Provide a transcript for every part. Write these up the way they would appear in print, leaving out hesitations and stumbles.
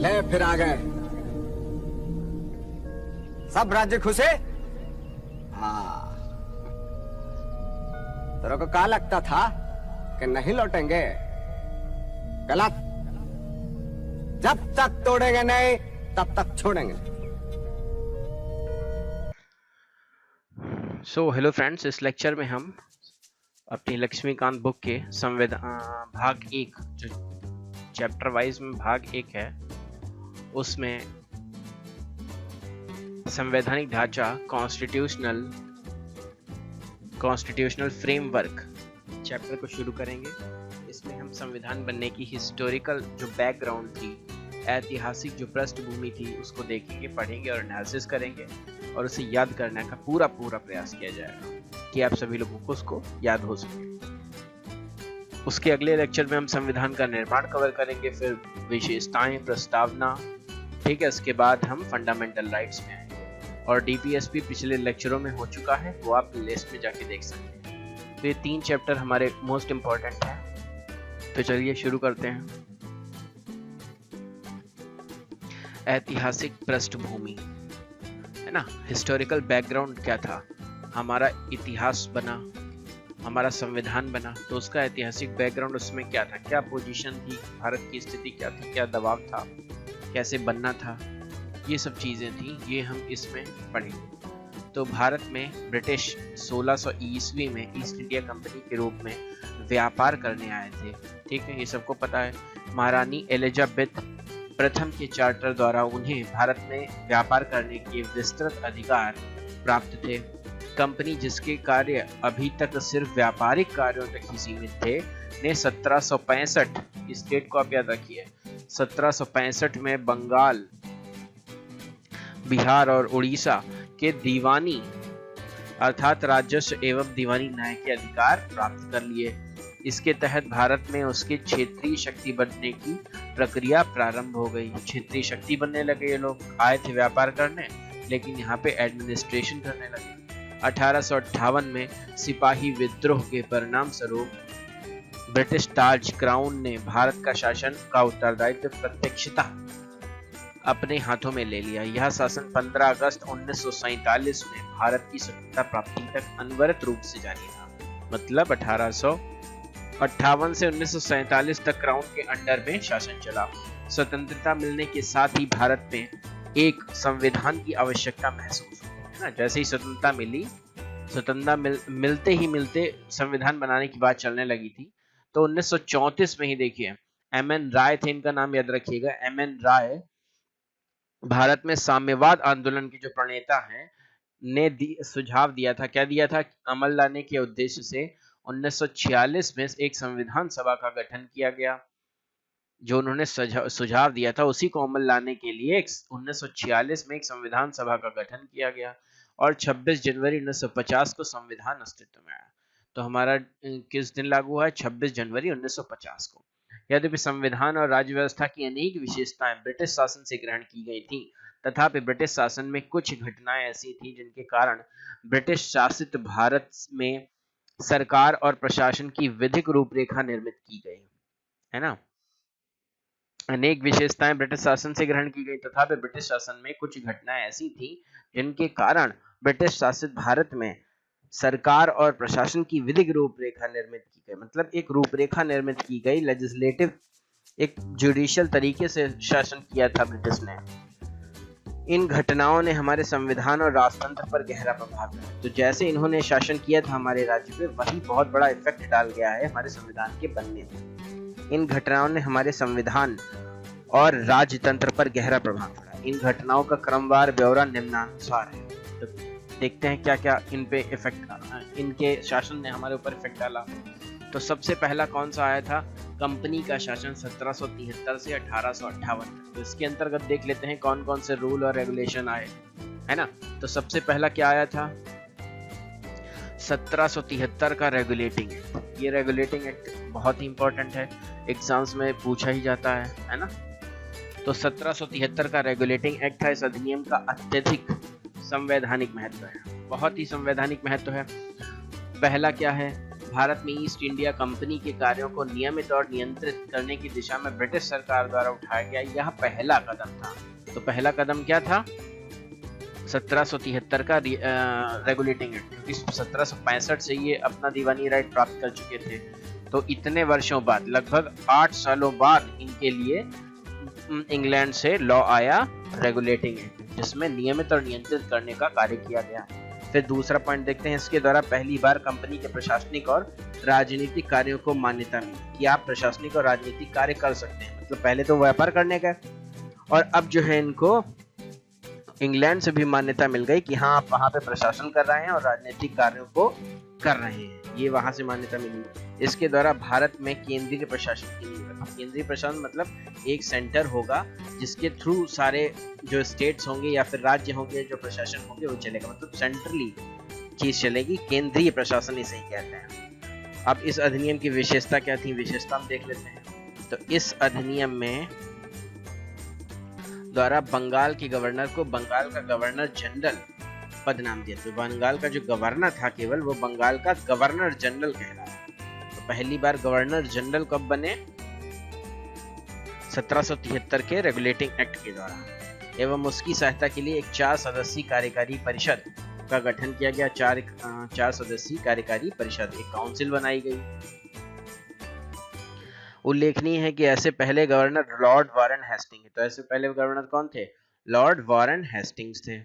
ले फिर आ गए सब राज्य खुशे। हाँ, तेरे को क्या लगता था कि नहीं लौटेंगे? गलत। जब तक तोड़ेंगे नहीं तब तक छोड़ेंगे। सो हेलो फ्रेंड्स, इस लेक्चर में हम अपनी लक्ष्मीकांत बुक के संविधान भाग 1 जो चैप्टर वाइज में भाग 1 है, उसमें संवैधानिक ढांचा कॉन्स्टिट्यूशनल फ्रेमवर्क चैप्टर को शुरू करेंगे। इसमें हम संविधान बनने की हिस्टोरिकल जो बैकग्राउंड थी, ऐतिहासिक जो पृष्ठभूमि थी, उसको देखेंगे, पढ़ेंगे और एनालिसिस करेंगे और उसे याद करने का पूरा प्रयास किया जाएगा कि आप सभी लोगों को उसको याद हो सके। उसके अगले लेक्चर में हम संविधान का निर्माण कवर करेंगे, फिर विशेषताएं, प्रस्तावना, ठीक है। उसके बाद हम फंडामेंटल राइट्स में आएंगे और डीपीएसपी पिछले लेक्चरों में हो चुका है, वो आप लिस्ट में जाके देख सकते हैं। तो ये 3 चैप्टर हमारे मोस्ट इंपॉर्टेंट है। तो चलिए शुरू करते हैं। ऐतिहासिक पृष्ठभूमि है ना, हिस्टोरिकल बैकग्राउंड क्या था, हमारा इतिहास बना, हमारा संविधान बना, तो उसका ऐतिहासिक बैकग्राउंड उसमें क्या था, क्या पोजीशन थी, भारत की स्थिति क्या थी, क्या दबाव था, कैसे बनना था, ये सब चीजें थी, ये हम इसमें पढ़ेंगे। तो भारत में ब्रिटिश 1600 ईस्वी में ईस्ट इंडिया कंपनी के रूप में व्यापार करने आए थे, ठीक है, ये सबको पता है। महारानी एलिजाबेथ प्रथम के चार्टर द्वारा उन्हें भारत में व्यापार करने के विस्तृत अधिकार प्राप्त थे। कंपनी, जिसके कार्य अभी तक सिर्फ व्यापारिक कार्यों तक ही सीमित थे, ने 1765, इस डेट को आप याद रखिए, 1765 में बंगाल, बिहार और उड़ीसा के दीवानी अर्थात राजस्व एवं दीवानी न्याय के अधिकार प्राप्त कर लिए। इसके तहत भारत में उसकी क्षेत्रीय शक्ति बनने की प्रक्रिया प्रारंभ हो गई। क्षेत्रीय शक्ति बनने लगे, ये लोग आए थे व्यापार करने, लेकिन यहाँ पे एडमिनिस्ट्रेशन करने लगे। 1858 में सिपाही विद्रोह के परिणाम स्वरूप ब्रिटिश ताज क्राउन ने भारत का शासन का उत्तरदायित्व प्रत्यक्षतः अपने हाथों में ले लिया। यह शासन 15 अगस्त 1947 में भारत की स्वतंत्रता प्राप्ति तक अनवरत रूप से जारी रहा। मतलब 1858 से 1947 तक क्राउन के अंडर में शासन चला। स्वतंत्रता मिलने के साथ ही भारत में एक संविधान की आवश्यकता महसूस हुई, है ना। जैसे ही स्वतंत्रता मिली, मिलते संविधान बनाने की बात चलने लगी थी। तो 1934 में ही देखिए, एम.एन. राय थे, इनका नाम याद रखिएगा। एम.एन. राय भारत में साम्यवाद आंदोलन के जो प्रणेता हैं ने सुझाव दिया था, क्या दिया था, अमल लाने के उद्देश्य से 1946 में एक संविधान सभा का गठन किया गया। जो उन्होंने सुझाव दिया था उसी को अमल लाने के लिए 1946 में एक संविधान सभा का गठन किया गया और 26 जनवरी 1950 को संविधान अस्तित्व में आया। तो हमारा किस दिन लागू हुआ है? 26 जनवरी 1950 को। यद्यपि संविधान और राज्य व्यवस्था की अनेक विशेषताएं ब्रिटिश शासन से ग्रहण की गई थी, तथापि ब्रिटिश शासन में कुछ घटनाएं ऐसी थी जिनके कारण ब्रिटिश शासित भारत में सरकार और प्रशासन की विधिक रूपरेखा निर्मित की गई, है ना। अनेक विशेषताएं ब्रिटिश शासन से ग्रहण की गई, तथापि ब्रिटिश शासन में कुछ घटनाएं ऐसी थी जिनके कारण ब्रिटिश शासित भारत में सरकार और प्रशासन की विधिक रूपरेखा निर्मित की गई। मतलब एक रूपरेखा निर्मित की गई, लेजिस्लेटिव, एक जुडिशियल तरीके से शासन किया था ब्रिटिश ने। इन घटनाओं ने हमारे संविधान और राजतंत्र पर गहरा प्रभाव डाला। तो जैसे इन्होंने शासन किया था हमारे राज्य पे, वही बहुत बड़ा इफेक्ट डाल गया है हमारे संविधान के बनने में। इन घटनाओं ने हमारे संविधान और राजतंत्र पर गहरा प्रभाव डाला। इन घटनाओं का क्रमवार ब्यौरा निम्नानुसार है। तो देखते हैं क्या क्या इन पे इफेक्ट, इनके शासन ने हमारे ऊपर इफेक्ट डाला। तो सबसे पहला कौन सा आया था? कंपनी का शासन 1773 से 1858। तो इसके अंतर्गत देख लेते हैं कौन कौन से रूल और रेगुलेशन आए, है ना। तो सबसे पहला क्या आया था? 1773 का रेगुलेटिंग एक्ट। ये रेगुलेटिंग एक्ट बहुत ही इंपॉर्टेंट है, एग्जाम्स में पूछा ही जाता है ना। तो 1773 का रेगुलेटिंग एक्ट था। इस अधिनियम का अत्यधिक संवैधानिक महत्व है, बहुत ही संवैधानिक महत्व है। पहला क्या है? भारत में ईस्ट इंडिया कंपनी के कार्यों को नियमित और नियंत्रित करने की दिशा में ब्रिटिश सरकार द्वारा उठाया गया यह पहला कदम था। तो पहला कदम क्या था? 1773 का रेगुलेटिंग एक्ट। इस 1765 से ये अपना दीवानी राइट प्राप्त कर चुके थे। तो इतने वर्षों बाद, लगभग 8 सालों बाद इनके लिए इंग्लैंड से लॉ आया रेगुलेटिंग एक्ट, जिसमें नियमित और नियंत्रित करने का कार्य किया गया। फिर दूसरा पॉइंट देखते हैं, इसके द्वारा पहली बार कंपनी के प्रशासनिक और राजनीतिक कार्यों को मान्यता मिली कि आप प्रशासनिक और राजनीतिक कार्य कर सकते हैं। मतलब पहले तो व्यापार करने का, और अब जो है इनको इंग्लैंड से भी मान्यता मिल गई कि हाँ आप वहां पे प्रशासन कर रहे हैं और राजनीतिक कार्यों को कर रहे हैं, ये वहां से मान्यता मिली। इसके द्वारा भारत में केंद्रीय प्रशासन की नींव रखी। केंद्रीय प्रशासन मतलब एक सेंटर होगा जिसके थ्रू सारे जो स्टेट्स होंगे या फिर राज्य होंगे जो प्रशासन होंगे वो चलेगा, मतलब सेंट्रली चीज चलेगी, केंद्रीय प्रशासन इसे ही कहते हैं। अब इस अधिनियम की विशेषता क्या थी, विशेषता हम देख लेते हैं। तो इस अधिनियम में द्वारा बंगाल के गवर्नर को बंगाल का गवर्नर जनरल पद नाम दिया। तो बंगाल का जो गवर्नर था केवल, वो बंगाल का गवर्नर जनरल कहलाया। तो पहली बार गवर्नर जनरल कब बने? 1773 के रेगुलेटिंग एक्ट के द्वारा। एवं उसकी सहायता के लिए एक 4 सदस्यीय कार्यकारी परिषद का गठन किया गया। 4 सदस्यीय कार्यकारी परिषद, एक काउंसिल बनाई गई। उल्लेखनीय है कि ऐसे पहले गवर्नर लॉर्ड वारेन हेस्टिंग्स। तो ऐसे पहले गवर्नर कौन थे? लॉर्ड वारेन हेस्टिंग्स थे।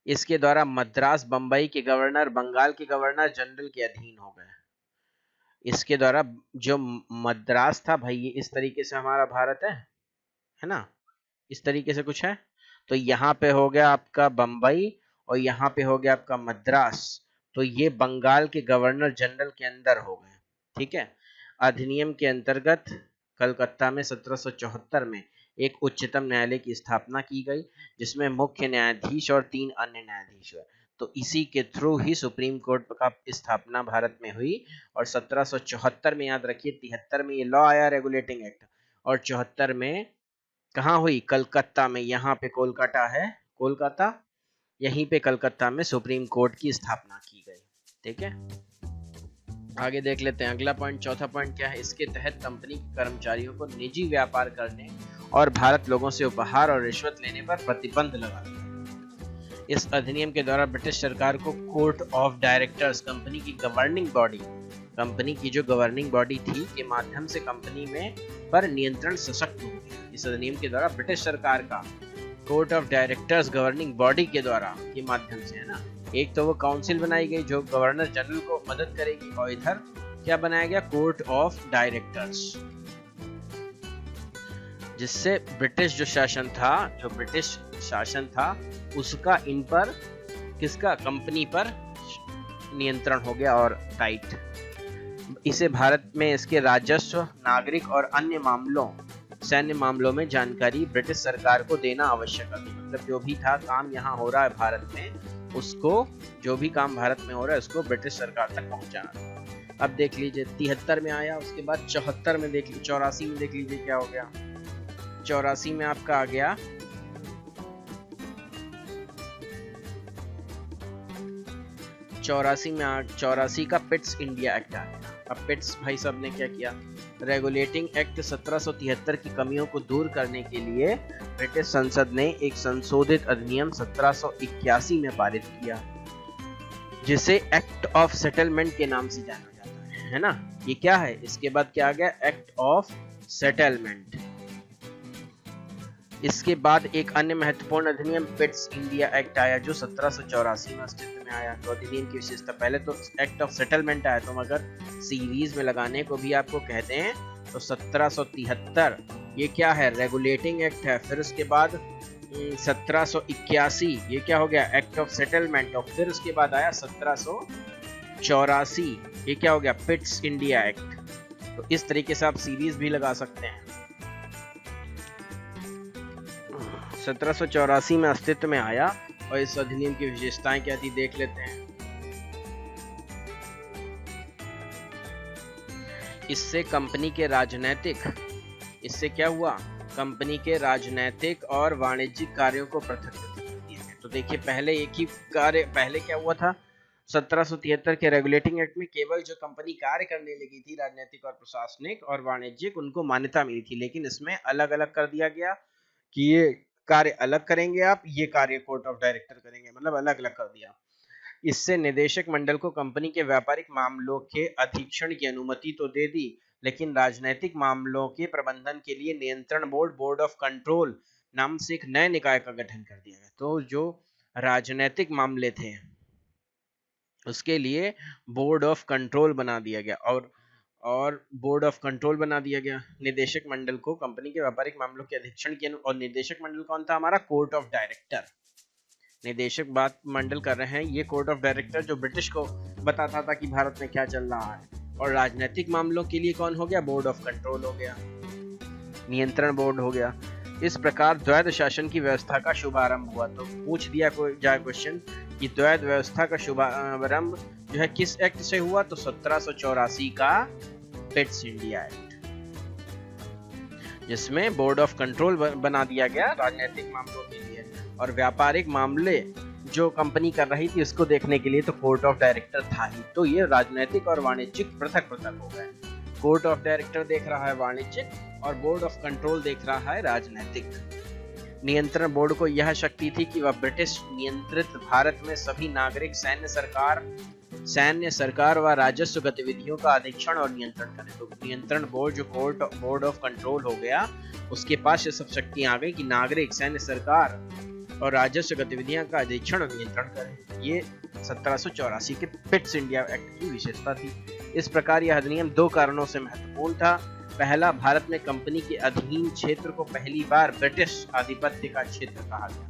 इसके द्वारा मद्रास बंबई के गवर्नर बंगाल के गवर्नर जनरल के अधीन हो गए। इसके द्वारा जो मद्रास था भाई, ये इस तरीके से हमारा भारत है ना, इस तरीके से कुछ है। तो यहाँ पे हो गया आपका बंबई और यहाँ पे हो गया आपका मद्रास। तो ये बंगाल के गवर्नर जनरल के अंदर हो गए, ठीक है। अधिनियम के अंतर्गत कलकत्ता में 1774 में एक उच्चतम न्यायालय की स्थापना की गई, जिसमें मुख्य न्यायाधीश और 3 अन्य न्यायाधीश हुए। तो इसी के थ्रू ही सुप्रीम कोर्ट का स्थापना भारत में हुई। और 1774 में, याद रखिए, 73 में ये लॉ आया रेगुलेटिंग एक्ट, और 74 में कहाँ हुई? कलकत्ता में। यहाँ पे कोलकाता है, कोलकाता, यहीं पे कलकत्ता में सुप्रीम कोर्ट की स्थापना की गई, ठीक है। आगे देख लेते हैं अगला पॉइंट, चौथा पॉइंट क्या है। इसके तहत कंपनी के कर्मचारियों को निजी व्यापार करने और भारत लोगों से उपहार और रिश्वत लेने पर प्रतिबंध लगा दिया। इस अधिनियम के द्वारा ब्रिटिश सरकार को कोर्ट ऑफ डायरेक्टर्स, कंपनी की गवर्निंग बॉडी, कंपनी की जो गवर्निंग बॉडी थी, के माध्यम से कंपनी में पर नियंत्रण सशक्त हो गया। इस अधिनियम के द्वारा ब्रिटिश सरकार का court of directors governing body के द्वारा, के माध्यम से, है ना, एक तो वो काउंसिल बनाई गई जो गवर्नर जनरल को मदद करेगी, और इधर क्या बनाया गया? कोर्ट ऑफ डायरेक्टर्स, जिससे ब्रिटिश जो शासन था, जो ब्रिटिश शासन था, उसका इन पर, किसका? कंपनी पर नियंत्रण हो गया और टाइट। इसे भारत में इसके राजस्व, नागरिक और अन्य मामलों, सैन्य मामलों में जानकारी ब्रिटिश सरकार को देना आवश्यक है। मतलब जो भी था काम यहाँ हो रहा है भारत में, उसको, जो भी काम भारत में हो रहा है उसको ब्रिटिश सरकार तक पहुंचाना। अब देख लीजिए 73 में आया, उसके बाद 74 में देख लीजिए, 84 में देख लीजिए क्या हो गया। 84 में आपका आ गया 84 का पिट्स इंडिया एक्ट आ गया। अब पिट्स भाई साहब ने क्या किया? रेगुलेटिंग एक्ट 1773 की कमियों को दूर करने के लिए ब्रिटिश संसद ने एक संशोधित अधिनियम 1781 में पारित किया, जिसे एक्ट ऑफ सेटलमेंट के नाम से जाना जाता है ना। ये क्या है? इसके बाद क्या आ गया? Act of settlement. इसके बाद एक अन्य महत्वपूर्ण अधिनियम पिट्स इंडिया एक्ट आया, जो 1784 में अस्तित्व में आया। तो अधिनियम की विशेषता, पहले तो एक्ट ऑफ सेटलमेंट आया, तो अगर सीरीज में लगाने को भी आपको कहते हैं तो 1773 ये क्या है? रेगुलेटिंग एक्ट है। फिर उसके बाद 1781 ये क्या हो गया? Act of settlement. और फिर उसके बाद आया 1784 ये क्या हो गया? Pitt's India act. तो इस तरीके से आप सीरीज भी लगा सकते हैं। 1784 में अस्तित्व में आया, और इस अधिनियम की विशेषताएं क्या थी देख लेते हैं। इससे कंपनी के राजनैतिक, इससे क्या हुआ? कंपनी के राजनैतिक और वाणिज्यिक कार्यों को पृथक कर दिया। तो देखिए पहले एक ही कार्य, पहले क्या हुआ था? 1773 के रेगुलेटिंग एक्ट में केवल जो कंपनी कार्य करने लगी थी, राजनीतिक और प्रशासनिक और वाणिज्यिक, उनको मान्यता मिली थी, लेकिन इसमें अलग अलग कर दिया गया कि ये कार्य अलग करेंगे आप, ये कार्य कोर्ट ऑफ डायरेक्टर करेंगे, मतलब अलग अलग कर दिया। इससे निदेशक मंडल को कंपनी के व्यापारिक मामलों के अधीक्षण की अनुमति तो दे दी, लेकिन राजनीतिक मामलों के प्रबंधन के लिए नियंत्रण बोर्ड, बोर्ड ऑफ कंट्रोल नाम से एक नए निकाय का गठन कर दिया गया। तो जो राजनीतिक मामले थे उसके लिए बोर्ड ऑफ कंट्रोल बना दिया गया, और बोर्ड ऑफ कंट्रोल बना दिया गया। निदेशक मंडल को कंपनी के व्यापारिक मामलों के अधीक्षण की और निदेशक मंडल कौन था हमारा? Court of director. निदेशक बात मंडल कर रहे हैं, ये कोर्ट ऑफ डायरेक्टर जो ब्रिटिश को बताता था कि भारत में क्या चल रहा है, और राजनीतिक मामलों के लिए कौन हो गया? बोर्ड ऑफ कंट्रोल हो गया, नियंत्रण बोर्ड हो गया। इस प्रकार द्वैध शासन की व्यवस्था का शुभारंभ हुआ। तो पूछ दिया कोई जाए क्वेश्चन कि द्वैध व्यवस्था का शुभारंभ जो है किस एक्ट से हुआ? तो 1784 का पिट्स इंडिया एक्ट, जिसमें बोर्ड ऑफ कंट्रोल बना दिया गया राजनीतिक मामलों के लिए, और व्यापारिक मामले जो कंपनी कर रही थी उसको देखने के लिए तो कोर्ट ऑफ डायरेक्टर था ही। तो ये राजनीतिक और वाणिज्यिक पृथक पृथक हो गए। कोर्ट ऑफ डायरेक्टर देख रहा है वाणिज्यिक, और बोर्ड ऑफ कंट्रोल देख रहा है राजनीतिक। नियंत्रण बोर्ड को यह शक्ति थी कि वह ब्रिटिश नियंत्रित भारत में सभी नागरिक, सैन्य सरकार व राजस्व गतिविधियों का अधीक्षण और नियंत्रण करे। तो नियंत्रण बोर्ड जो बोर्ड ऑफ कंट्रोल हो गया, उसके पास ये सब शक्तियां आ गई कि नागरिक, सैन्य सरकार और राजस्व गतिविधियों का अधीक्षण और नियंत्रण करे। ये 1784 के पिट्स इंडिया एक्ट की विशेषता थी। इस प्रकार यह अधिनियम दो कारणों से महत्वपूर्ण था। पहला, भारत में कंपनी के अधीन क्षेत्र को पहली बार ब्रिटिश आधिपत्य का क्षेत्र कहा गया।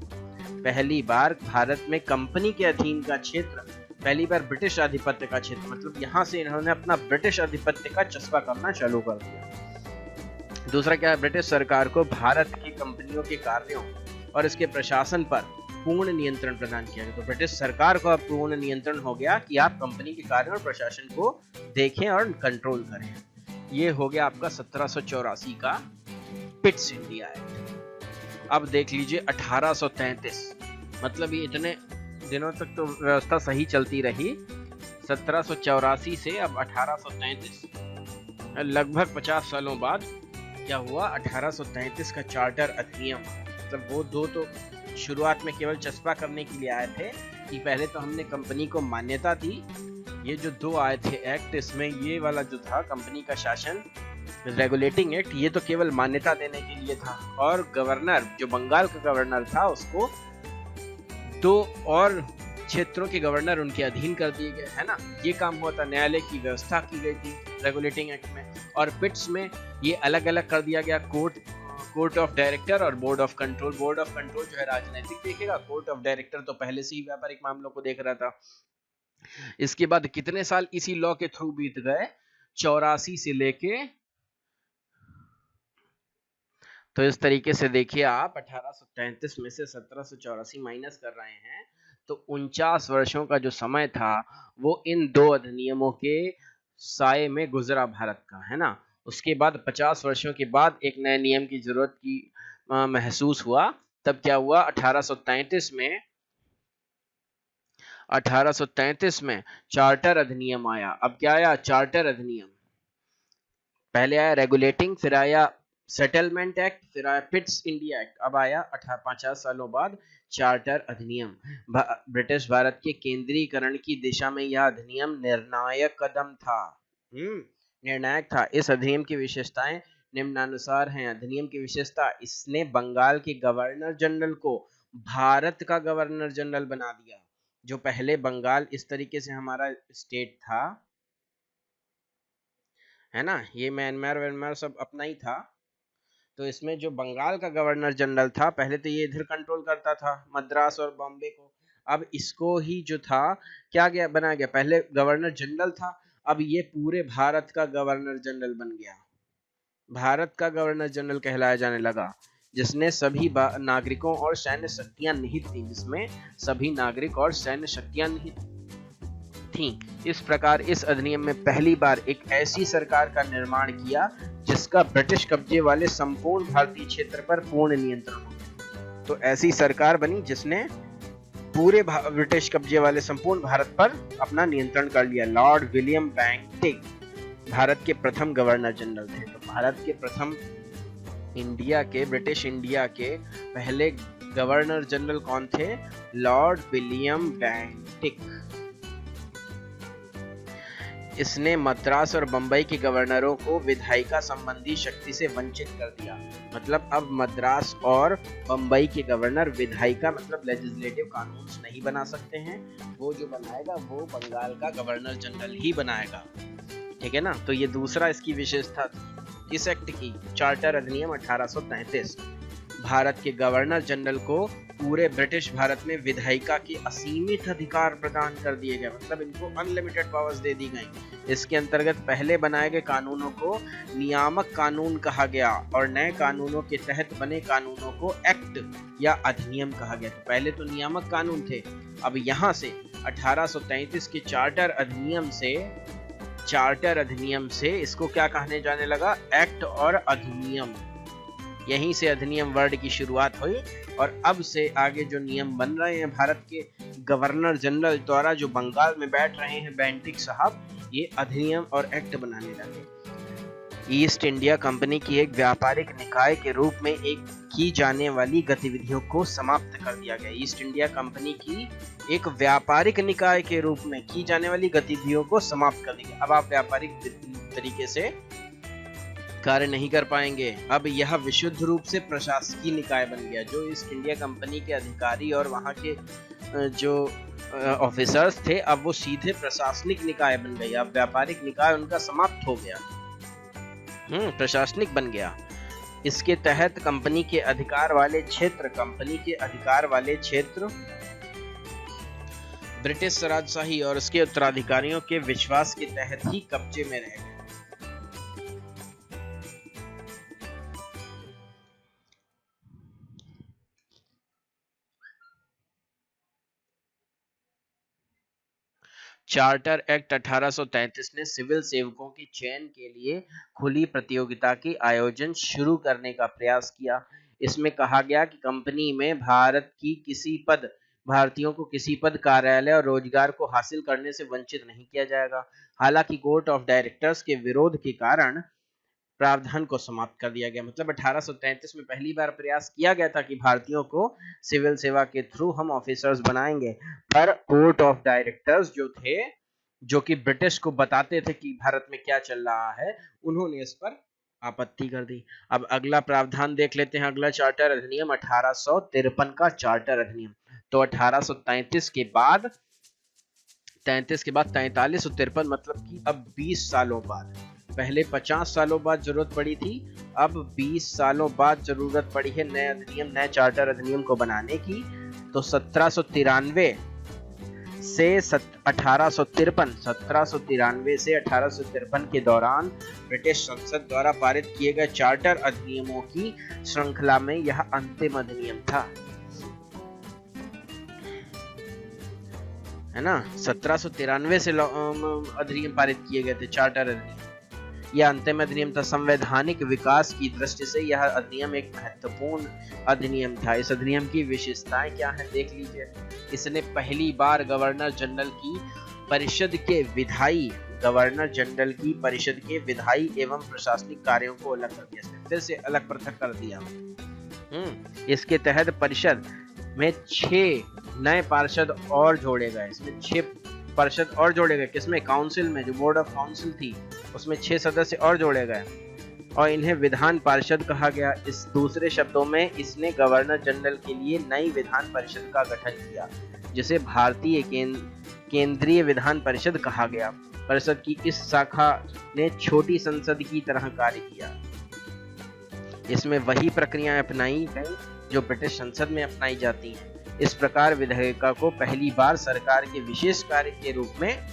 पहली बार भारत में कंपनी के अधीन का क्षेत्र पहली बार ब्रिटिश आधिपत्य का क्षेत्र, मतलब यहाँ से इन्होंने अपना ब्रिटिश आधिपत्य का चस्पा करना चालू कर दिया। दूसरा क्या है? ब्रिटिश सरकार को भारत की कंपनियों के कार्यों और इसके प्रशासन पर पूर्ण नियंत्रण प्रदान किया गया। तो ब्रिटिश सरकार को अब पूर्ण नियंत्रण हो गया कि आप कंपनी के कार्यों और प्रशासन को देखें और कंट्रोल करें। ये हो गया आपका 1784 का पिट्स इंडिया एक्ट। अब देख लीजिए 1833, मतलब ये इतने दिनों तक तो व्यवस्था सही चलती रही। 1784 से अब 1833, लगभग 50 सालों बाद क्या हुआ? 1833 का चार्टर अधिनियम। मतलब वो दो तो शुरुआत में केवल चस्पा करने के लिए आए थे कि पहले तो हमने कंपनी को मान्यता दी। ये जो दो आए थे एक्ट, इसमें ये वाला जो था कंपनी का शासन रेगुलेटिंग एक्ट, ये तो केवल मान्यता देने के लिए था, और गवर्नर जो बंगाल का गवर्नर था उसको दो और क्षेत्रों के गवर्नर उनके अधीन कर दिए गए, है ना। ये काम हुआ था, न्यायालय की व्यवस्था की गई थी रेगुलेटिंग एक्ट में। और पिट्स में ये अलग अलग कर दिया गया, कोर्ट ऑफ डायरेक्टर और board of control. Board of control जो है राजनीतिक देखेगा, कोर्ट ऑफ डायरेक्टर तो पहले से ही व्यापारिक मामलों को देख रहा था। इसके बाद कितने साल इसी लॉ के थ्रू बीत गए? 84 से लेके, तो इस तरीके से देखिए आप 1833 में से 1784 माइनस कर रहे हैं तो 49 वर्षों का जो समय था वो इन दो अधिनियमों के साए में गुजरा भारत का, है ना। उसके बाद 50 वर्षों के बाद एक नए नियम की जरूरत की महसूस हुआ। तब क्या हुआ? 1833 में चार्टर अधिनियम आया। अब क्या आया? चार्टर अधिनियम। पहले आया रेगुलेटिंग, फिर आया सेटलमेंट एक्ट, फिर आया पिट्स इंडिया एक्ट, अब आया 50 सालों बाद चार्टर अधिनियम। ब्रिटिश भारत के केंद्रीकरण की दिशा में यह अधिनियम निर्णायक कदम था, निर्णायक था। इस अधिनियम की विशेषताएं निम्नानुसार हैं। अधिनियम की विशेषता, इसने बंगाल के गवर्नर जनरल को भारत का गवर्नर जनरल बना दिया। जो पहले बंगाल इस तरीके से हमारा स्टेट था, है ना, ये म्यांमार सब अपना ही था, तो इसमें जो बंगाल का गवर्नर जनरल था पहले तो ये इधर कंट्रोल करता था मद्रास और बॉम्बे को। अब इसको ही जो था क्या गया बना गया, पहले गवर्नर जनरल था, अब ये पूरे भारत का गवर्नर जनरल बन गया। भारत का गवर्नर जनरल कहलाया जाने लगा, जिसने सभी नागरिकों और सैन्य शक्तियां निहित थी, जिसमें सभी नागरिक और सैन्य शक्तियां निहित थी। इस प्रकार इस अधिनियम में पहली बार एक ऐसी सरकार का निर्माण किया जिसका ब्रिटिश कब्जे वाले संपूर्ण भारतीय क्षेत्र पर पूर्ण नियंत्रण हो। तो ऐसी सरकार बनी जिसने पूरे ब्रिटिश कब्जे वाले संपूर्ण भारत पर अपना नियंत्रण कर लिया। लॉर्ड विलियम बेंटिक भारत के प्रथम गवर्नर जनरल थे। तो भारत के प्रथम ब्रिटिश इंडिया के पहले गवर्नर जनरल कौन थे? Lord William Bentinck. इसने मद्रास और बंबई के गवर्नरों को विधायिका संबंधी शक्ति से वंचित कर दिया। मतलब अब मद्रास और बंबई के गवर्नर विधायिका मतलब लेजिस्लेटिव कानून नहीं बना सकते हैं। वो जो बनाएगा वो बंगाल का गवर्नर जनरल ही बनाएगा। ठीक है ना। तो ये दूसरा इसकी विशेषता थी। किस एक्ट की? चार्टर अधिनियम 1833। भारत के गवर्नर जनरल को पूरे ब्रिटिश भारत में विधायिका के असीमित अधिकार प्रदान कर दिए गए। मतलब इनको अनलिमिटेड पावर्स दे दी गई। इसके अंतर्गत पहले बनाए गए कानूनों को नियामक कानून कहा गया और नए कानूनों के तहत बने कानूनों को एक्ट या अधिनियम कहा गया। तो पहले तो नियामक कानून थे। अब यहाँ से 1833 के चार्टर अधिनियम से इसको क्या कहने जाने लगा? एक्ट और अधिनियम। यहीं से अधिनियम वर्ड की शुरुआत हुई और अब से आगे जो नियम बन रहे हैं भारत के गवर्नर जनरल द्वारा जो बंगाल में बैठ रहे हैं बेंटिक साहब, ये अधिनियम और एक्ट बनाने लगे। ईस्ट इंडिया कंपनी की एक व्यापारिक निकाय के रूप में की जाने वाली गतिविधियों को समाप्त कर दिया गया। ईस्ट इंडिया कंपनी की एक व्यापारिक निकाय के रूप में की जाने वाली गतिविधियों को समाप्त कर दिया। अब आप व्यापारिक तरीके से कार्य नहीं कर पाएंगे। अब यह विशुद्ध रूप से प्रशासकीय निकाय बन गया। जो ईस्ट इंडिया कंपनी के अधिकारी और वहां के जो ऑफिसर्स थे, अब वो सीधे प्रशासनिक निकाय बन गए। अब व्यापारिक निकाय उनका समाप्त हो गया, प्रशासनिक बन गया। इसके तहत कंपनी के अधिकार वाले क्षेत्र ब्रिटिश राजशाही और उसके उत्तराधिकारियों के विश्वास के तहत ही कब्जे में रह गए। चार्टर एक्ट 1833 ने सिविल सेवकों के चयन के लिए खुली प्रतियोगिता की आयोजन शुरू करने का प्रयास किया। इसमें कहा गया कि कंपनी में भारतीयों को किसी पद, कार्यालय और रोजगार को हासिल करने से वंचित नहीं किया जाएगा। हालांकि कोर्ट ऑफ डायरेक्टर्स के विरोध के कारण प्रावधान को समाप्त कर दिया गया। मतलब 1833 में पहली बार प्रयास किया गया था कि भारतीयों को सिविल सेवा के थ्रू हम ऑफिसर्स बनाएंगे, पर कोर्ट ऑफ डायरेक्टर्स जो थे, जो कि ब्रिटिश को बताते थे कि भारत में क्या चल रहा है, उन्होंने इस पर आपत्ति कर दी। अब अगला प्रावधान देख लेते हैं। अगला चार्टर अधिनियम 1853 का चार्टर अधिनियम। तो 1833 के बाद 43 और 53 मतलब कि अब 20 सालों बाद, पहले 50 सालों बाद जरूरत पड़ी थी, अब 20 सालों बाद जरूरत पड़ी है नए चार्टर अधिनियम को बनाने की। तो 1793 से 1853 के दौरान ब्रिटिश संसद द्वारा पारित किए गए चार्टर अधिनियमों की श्रृंखला में यह अंतिम अधिनियम था, है ना। 1793 से अधिनियम पारित किए गए थे चार्टर अधिनियम। यह अंतिम अधिनियम था। संवैधानिक विकास की दृष्टि से यह अधिनियम एक महत्वपूर्ण अधिनियम था। इस अधिनियम की विशेषताएं क्या हैं देख लीजिए। इसने पहली बार गवर्नर जनरल की परिषद के विधायी एवं प्रशासनिक कार्यों को अलग कर दिया, फिर से अलग पृथक कर दिया। इसके तहत परिषद में 6 नए पार्षद और जोड़े गए। इसमें 6 पार्षद और जोड़े गए। किसमें? काउंसिल में, जो बोर्ड ऑफ काउंसिल थी उसमें 6 सदस्य और जोड़े गए और इन्हें विधान पार्षद कहा गया। इस दूसरे शब्दों में इसने गवर्नर जनरल के लिए नई विधान परिषद का गठन किया, जिसे भारतीय केंद्रीय विधान परिषद कहा गया। परिषद की इस शाखा ने छोटी संसद की तरह कार्य किया। इसमें वही प्रक्रियाएं अपनाई गई जो ब्रिटिश संसद में अपनाई जाती हैं। इस प्रकार विधायिका को पहली बार सरकार के विशेष कार्य के रूप में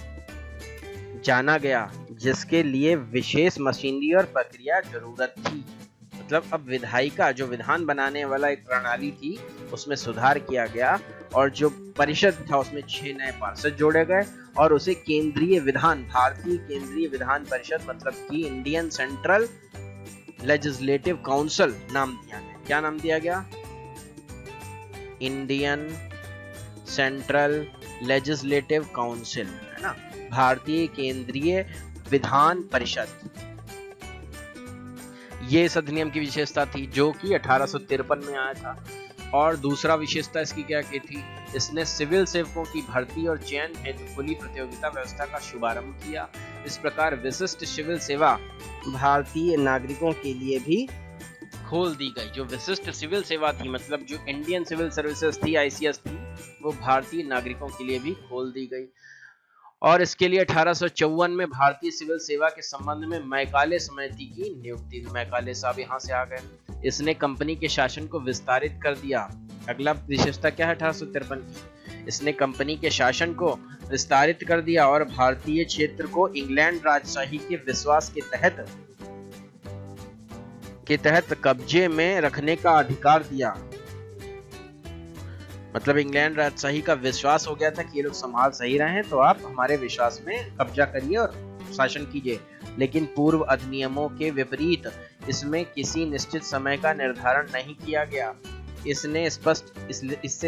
जाना गया, जिसके लिए विशेष मशीनरी और प्रक्रिया जरूरत थी। मतलब अब विधायिका जो विधान बनाने वाला एक प्रणाली थी उसमें सुधार किया गया और जो परिषद था उसमें 6 नए पार्षद जोड़े गए और उसे भारतीय केंद्रीय विधान परिषद मतलब कि इंडियन सेंट्रल लेजिस्लेटिव काउंसिल नाम दिया गया। क्या नाम दिया गया? इंडियन सेंट्रल लेजिस्लेटिव काउंसिल, है ना, भारतीय केंद्रीय विधान परिषद। ये इस अधिनियम की विशेषता थी जो कि 1853 में आया था। और दूसरा विशेषता इसकी क्या की थी, इसने सिविल सेवकों की भर्ती और चयन हेतु खुली प्रतियोगिता व्यवस्था का शुभारंभ किया। इस प्रकार विशिष्ट सिविल सेवा भारतीय नागरिकों के लिए भी खोल दी गई। जो विशिष्ट सिविल सेवा थी, मतलब जो इंडियन सिविल सर्विसेज थी, ICS थी, वो भारतीय नागरिकों के लिए भी खोल दी गई। और इसके लिए 1854 में भारतीय सिविल सेवा के संबंध में मैकाले समिति की नियुक्ति। मैकाले साहब यहाँ से आ गए। इसने कंपनी के शासन को विस्तारित कर दिया। अगला विशेषता क्या है 1853 की, इसने कंपनी के शासन को विस्तारित कर दिया और भारतीय क्षेत्र को इंग्लैंड राजशाही के विश्वास के तहत कब्जे में रखने का अधिकार दिया। मतलब इंग्लैंड राजशाही का विश्वास हो गया था कि ये लोग संभाल सही रहे हैं, तो आप हमारे विश्वास में कब्जा करिए और शासन कीजिए। लेकिन पूर्व अधिनियमों के विपरीत इसमें किसी निश्चित समय का निर्धारण नहीं किया गया। इससे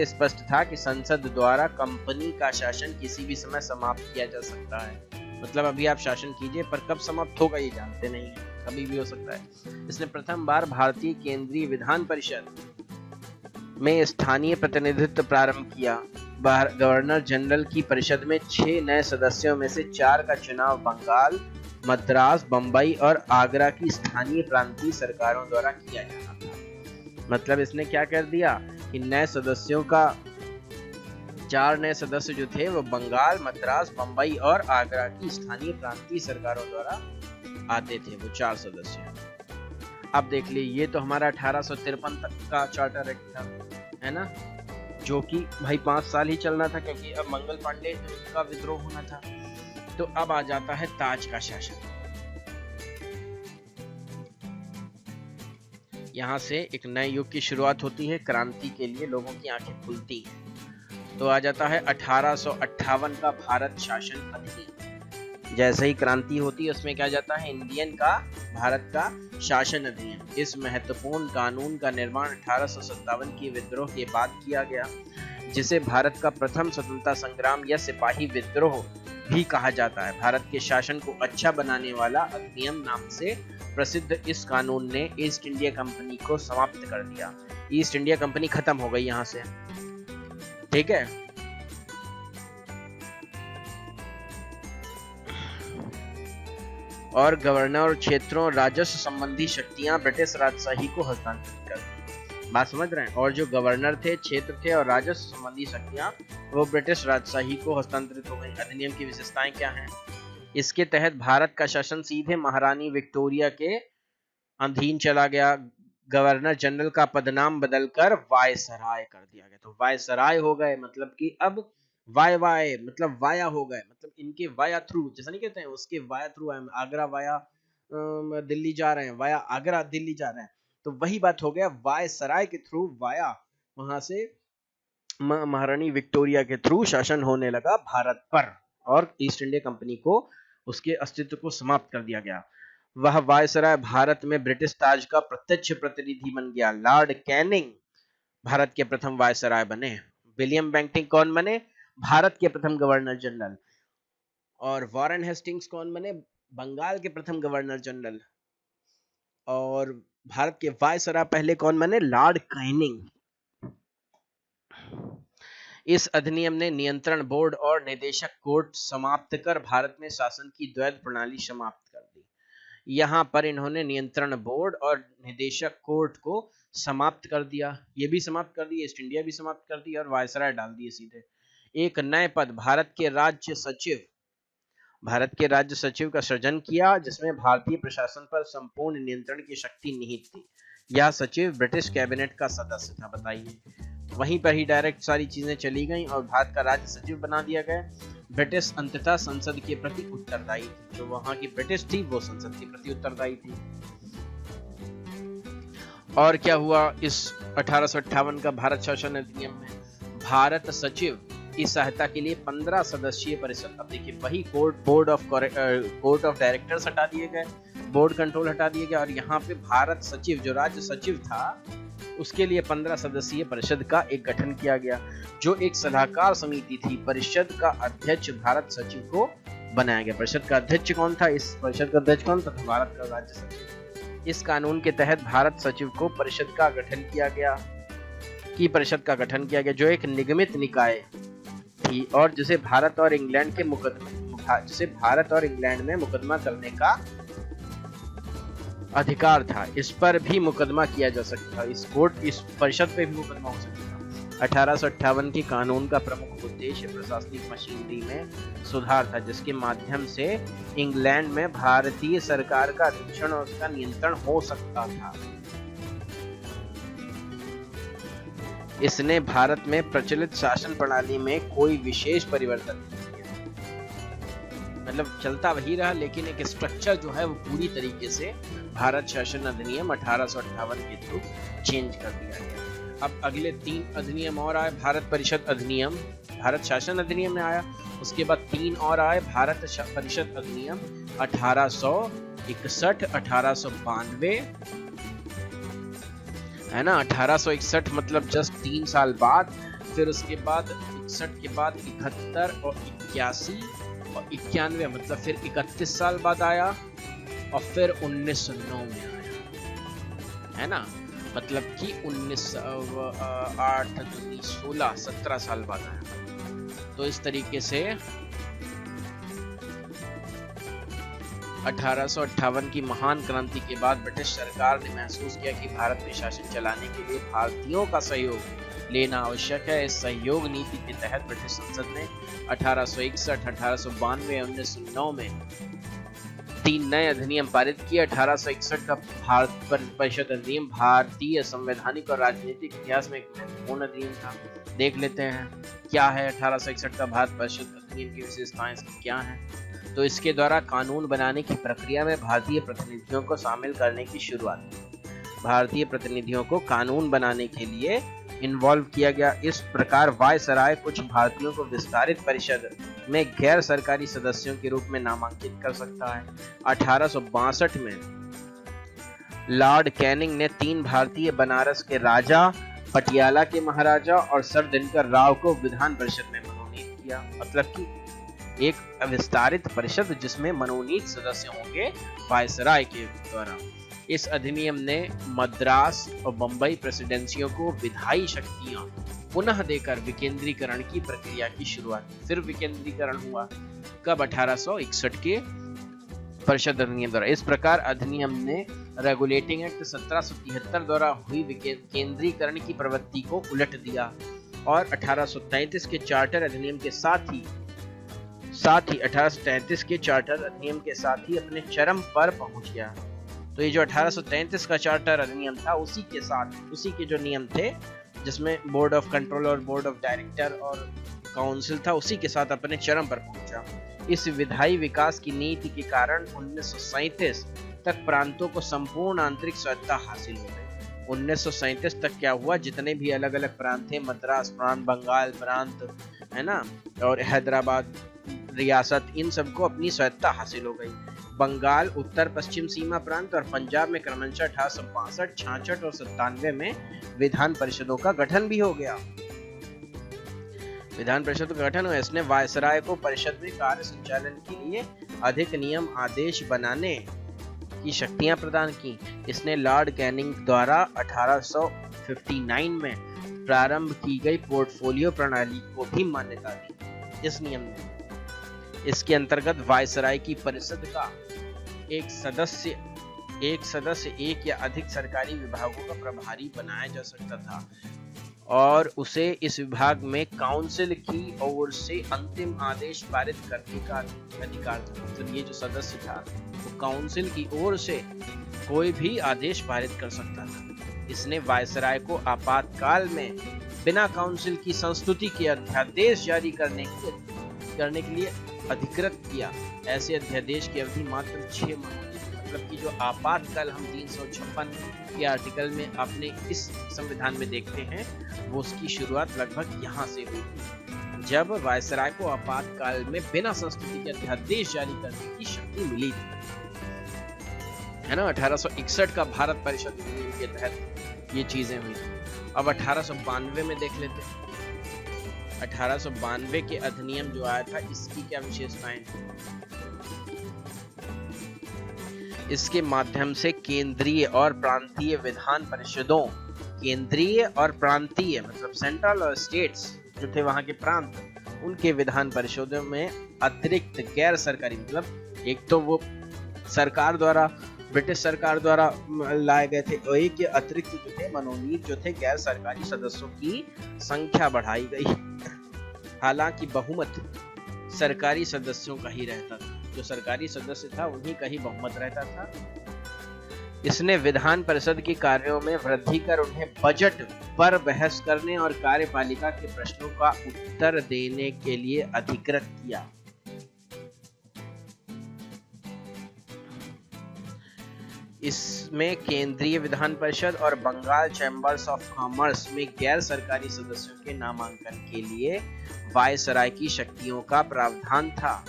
स्पष्ट था कि संसद द्वारा कंपनी का शासन किसी भी समय समाप्त किया जा सकता है। मतलब अभी आप शासन कीजिए, पर कब समाप्त होगा ये जानते नहीं है, कभी भी हो सकता है। इसने प्रथम बार भारतीय केंद्रीय विधान परिषद में स्थानीय प्रतिनिधित्व प्रारंभ किया। गवर्नर जनरल की परिषद में 6 नए सदस्यों में से 4 का चुनाव बंगाल, मद्रास, बंबई और आगरा की स्थानीय प्रांतीय सरकारों द्वारा किया जाना था। मतलब इसने क्या कर दिया कि नए सदस्यों का 4 नए सदस्य जो थे वो बंगाल, मद्रास, बंबई और आगरा की स्थानीय प्रांतीय सरकारों द्वारा आते थे, वो 4 सदस्य। अब देख लीजिए, ये तो हमारा 1853 तक का चार्टर एक्ट था, है ना, जो कि भाई 5 साल ही चलना था क्योंकि अब मंगल पांडे का विद्रोह होना था। तो अब आ जाता है ताज का शासन। यहाँ से एक नए युग की शुरुआत होती है, क्रांति के लिए लोगों की आंखें खुलती हैं। तो आ जाता है 1858 का भारत शासन अधिनियम। जैसे ही क्रांति होती है उसमें क्या जाता है, इंडियन का भारत का शासन अधिनियम। इस महत्वपूर्ण कानून का निर्माण 1857 की विद्रोह के बाद किया गया, जिसे भारत का प्रथम स्वतंत्रता संग्राम या सिपाही विद्रोह भी कहा जाता है। भारत के शासन को अच्छा बनाने वाला अधिनियम नाम से प्रसिद्ध इस कानून ने ईस्ट इंडिया कंपनी को समाप्त कर दिया। ईस्ट इंडिया कंपनी खत्म हो गई यहाँ से, ठीक है। और गवर्नर और क्षेत्रों राजस्व संबंधी शक्तियां ब्रिटिश राजशाही को हस्तांतरित कर दी। बात समझ रहे हैं। और जो गवर्नर थे, क्षेत्र थे और राजस्व संबंधी शक्तियां वो ब्रिटिश राजशाही को हस्तांतरित हो गई। अधिनियम की विशेषताएं क्या हैं? इसके तहत भारत का शासन सीधे महारानी विक्टोरिया के अधीन चला गया। गवर्नर जनरल का पदनाम बदलकर वायसराय कर दिया गया। तो वायसराय हो गए, मतलब कि अब वाय मतलब वाया हो गए, मतलब इनके वाया थ्रू, जैसा नहीं कहते हैं उसके via through, Agra via Delhi जा रहे हैं, वाया आगरा दिल्ली जा रहे हैं, तो वही बात हो गया। वायसराय के थ्रू वाया वहां से महारानी विक्टोरिया के थ्रू शासन होने लगा भारत पर, और ईस्ट इंडिया कंपनी को उसके अस्तित्व को समाप्त कर दिया गया। वह वायसराय भारत में ब्रिटिश ताज का प्रत्यक्ष प्रतिनिधि बन गया। लॉर्ड कैनिंग भारत के प्रथम वायसराय बने। विलियम बेंटिंग कौन बने? भारत के प्रथम गवर्नर जनरल। और वॉरेन हेस्टिंग्स कौन बने? बंगाल के प्रथम गवर्नर जनरल। और भारत के वायसराय पहले कौन बने? Lord Canning. इस अधिनियम ने नियंत्रण बोर्ड और निदेशक कोर्ट समाप्त कर भारत में शासन की द्वैध प्रणाली समाप्त कर दी। यहाँ पर इन्होंने नियंत्रण बोर्ड और निदेशक कोर्ट को समाप्त कर दिया। ये भी समाप्त कर दिया, ईस्ट इंडिया भी समाप्त कर दिया और वायसराय डाल दिए सीधे। एक नए पद भारत के राज्य सचिव का सृजन किया, जिसमें भारतीय प्रशासन पर संपूर्ण नियंत्रण की शक्ति निहित थी। यह सचिव ब्रिटिश कैबिनेट का सदस्य था। बताइए, वहीं पर ही डायरेक्ट सारी चीजें चली गईं और भारत का राज्य सचिव बना दिया गया। ब्रिटिश अंततः संसद के प्रति उत्तरदायी थी। जो वहां की ब्रिटिश थी वो संसद के प्रति उत्तरदायी थी। और क्या हुआ इस 1858 का भारत शासन अधिनियम में? भारत सचिव की सहायता के लिए 15 सदस्यीय परिषद। अब देखिए, वही कोर्ट ऑफ डायरेक्टर्स हटा दिए गए, बोर्ड कंट्रोल हटा दिए गए, और यहाँ पे भारत सचिव, जो राज्य सचिव था, उसके लिए 15 सदस्यीय परिषद का एक गठन किया गया, जो एक सलाहकार समिति थी। परिषद का अध्यक्ष भारत सचिव को बनाया गया। परिषद का अध्यक्ष कौन था? इस परिषद का अध्यक्ष कौन था? भारत का राज्य सचिव। इस कानून के तहत भारत सचिव को परिषद का गठन किया गया, जो एक निगमित निकाय थी और जिसे भारत और इंग्लैंड में मुकदमा करने का अधिकार था। इस पर भी मुकदमा किया जा सकता था। इस परिषद पे भी मुकदमा हो सकता था। 1858 के कानून का प्रमुख उद्देश्य प्रशासनिक मशीनरी में सुधार था, जिसके माध्यम से इंग्लैंड में भारतीय सरकार का अधीक्षण और उसका नियंत्रण हो सकता था। इसने भारत में प्रचलित शासन प्रणाली में कोई विशेष परिवर्तन नहीं किया, मतलब चलता वही रहा, लेकिन एक स्ट्रक्चर जो है वो पूरी तरीके से भारत शासन अधिनियम 1858 के थ्रू चेंज कर दिया गया। अब अगले 3 अधिनियम और आए। भारत परिषद अधिनियम, भारत शासन अधिनियम में आया। उसके बाद 3 और आए। भारत परिषद अधिनियम 1861, 1892, है ना। 1861 मतलब जस्ट 3 साल बाद। फिर उसके बाद 61 के बाद 71 और 81 और 91 मतलब फिर 31 साल बाद आया। और फिर 1909 में आया, है ना। मतलब कि 17 साल बाद आया। तो इस तरीके से 1858 की महान क्रांति के बाद ब्रिटिश सरकार ने महसूस किया कि भारत में शासन चलाने के लिए भारतीयों का सहयोग लेना आवश्यक है। इस सहयोग नीति के तहत ब्रिटिश संसद ने 1861, 1892 और 1909 में 3 नए अधिनियम पारित किए। 1861 का भारत परिषद अधिनियम भारतीय संवैधानिक और राजनीतिक इतिहास में एक महत्वपूर्ण अधिनियम था। देख लेते हैं क्या है 1861 का भारत परिषद अधिनियम की विशेषताएं इसकी क्या हैं। तो इसके द्वारा कानून बनाने की प्रक्रिया में भारतीय प्रतिनिधियों को शामिल करने की शुरुआत की। भारतीय प्रतिनिधियों को कानून बनाने के लिए इन्वॉल्व किया गया। इस प्रकार वायसराय कुछ भारतीयों को विस्तारित परिषद में गैर सरकारी सदस्यों के रूप में नामांकित कर सकता है। 1862 में लॉर्ड कैनिंग ने 3 भारतीय बनारस के राजा, पटियाला के महाराजा और सर दिनकर राव को विधान परिषद में मनोनीत किया। मतलब कि एक विस्तारित परिषद जिसमें मनोनीत सदस्य होंगे वायसराय के द्वारा। इस अधिनियम ने मद्रास और बंबई प्रेसिडेंसियों को विधायी शक्तियां पुनः देकर विकेंद्रीकरण की प्रक्रिया की शुरुआत। फिर विकेंद्रीकरण हुआ कब? 1861 के परिषद अधिनियम द्वारा। इस प्रकार अधिनियम ने रेगुलेटिंग एक्ट 1773 द्वारा हुई केंद्रीकरण की प्रवृत्ति को उलट दिया और 1833 के चार्टर अधिनियम के साथ ही 1833 के चार्टर अधिनियम के साथ ही अपने चरम पर पहुंच गया। तो ये जो 1833 का चार्टर अधिनियम था उसी के जो नियम थे जिसमें बोर्ड ऑफ कंट्रोल और बोर्ड ऑफ डायरेक्टर और काउंसिल था, उसी के साथ अपने चरम पर पहुंचा। इस विधायी विकास की नीति के कारण 1937 तक प्रांतों को संपूर्ण आंतरिक स्वायत्तता हासिल हो गई। 1937 तक क्या हुआ? जितने भी अलग अलग प्रांत थे, मद्रास प्रांत, बंगाल प्रांत, है ना, और हैदराबाद रियासत, इन सबको अपनी स्वायत्तता हासिल हो गई। बंगाल उत्तर पश्चिम सीमा प्रांत और पंजाब में क्रमशः 1862, 66 और 97 में विधान परिषदों का गठन भी हो गया। विधान परिषद का गठन हुआ। इसने वायसराय को परिषद में कार्य संचालन के लिए अधिक नियम आदेश बनाने की शक्तियां प्रदान की। इसने लॉर्ड कैनिंग द्वारा 1859 में प्रारंभ की गई पोर्टफोलियो प्रणाली को भी मान्यता दी। इस नियम में इसके अंतर्गत वायसराय की परिषद का एक सदस्य एक या अधिक सरकारी विभागों का प्रभारी बनाया जा सकता था और उसे इस विभाग में काउंसिल की ओर से अंतिम आदेश पारित करने का अधिकार था। मतलब ये जो सदस्य था वो काउंसिल की ओर से कोई भी आदेश पारित कर सकता था। इसने वायसराय को आपातकाल में बिना काउंसिल की संस्तुति के अध्यादेश जारी करने के लिए अधिकृत किया। ऐसे अध्यादेश की अवधि मात्र 6 माह होती है। मतलब कि जो आपातकाल हम 356 के आर्टिकल में अपने इस संविधान में देखते हैं वो उसकी शुरुआत लगभग यहाँ से हुई थी, जब वायसराय को आपातकाल में बिना संस्तुति के अध्यादेश जारी करने की शक्ति मिली थी, है ना। 1861 का भारत परिषद अधिनियम के तहत ये चीजें हुई थी। अब 1892 में देख लेते हैं। 1892 के अधिनियम जो आया था, इसकी क्या विशेषताएं थी? इसके माध्यम से केंद्रीय और प्रांतीय विधान परिषदों, केंद्रीय और प्रांतीय मतलब सेंट्रल और स्टेट्स जो थे वहां के प्रांत, उनके विधान परिषदों में अतिरिक्त गैर सरकारी मतलब एक तो वो सरकार द्वारा, ब्रिटिश सरकार द्वारा लाए गए थे, और एक अतिरिक्त जो थे मनोनीत जो थे गैर सरकारी सदस्यों की संख्या बढ़ाई गई। हालांकि बहुमत सरकारी सदस्यों का ही रहता था, जो सरकारी सदस्य था उन्हीं का ही बहुमत रहता था। इसने विधान परिषद के कार्यों में वृद्धि कर उन्हें बजट पर बहस करने और कार्यपालिका के प्रश्नों का उत्तर देने के लिए अधिकृत किया। इसमें केंद्रीय विधान परिषद और बंगाल चैम्बर्स ऑफ कॉमर्स में गैर सरकारी सदस्यों के नामांकन के लिए वायसराय की शक्तियों का प्रावधान था।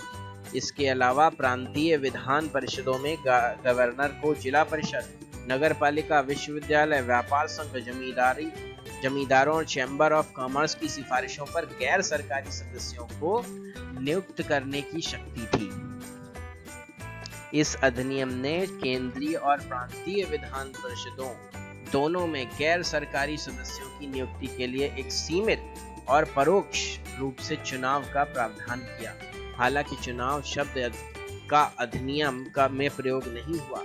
इसके अलावा प्रांतीय विधान परिषदों में गवर्नर को जिला परिषद, नगर पालिका, विश्वविद्यालय, व्यापार संघ, जमींदारों और चैम्बर ऑफ कॉमर्स की सिफारिशों पर गैर सरकारी सदस्यों को नियुक्त करने की शक्ति थी। इस अधिनियम ने केंद्रीय और प्रांतीय विधान परिषदों दोनों में गैर सरकारी सदस्यों की नियुक्ति के लिए एक सीमित और परोक्ष रूप से चुनाव का प्रावधान किया। हालांकि चुनाव शब्द का अधिनियम का में प्रयोग नहीं हुआ।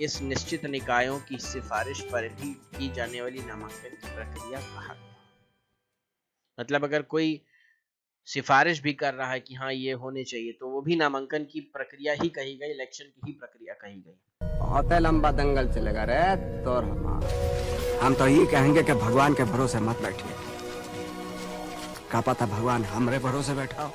इस निश्चित निकायों की सिफारिश पर भी की जाने वाली नामांकन की प्रक्रिया कहा गया। मतलब अगर कोई सिफारिश भी कर रहा है कि हाँ ये होने चाहिए, तो वो भी नामांकन की प्रक्रिया ही कही गई, इलेक्शन की ही प्रक्रिया कही गई। बहुत लंबा दंगल चलेगा रे तो हम तो ये कहेंगे कि भगवान के भरोसे मत बैठिए। क्या पता भगवान हमरे भरोसे बैठा हो।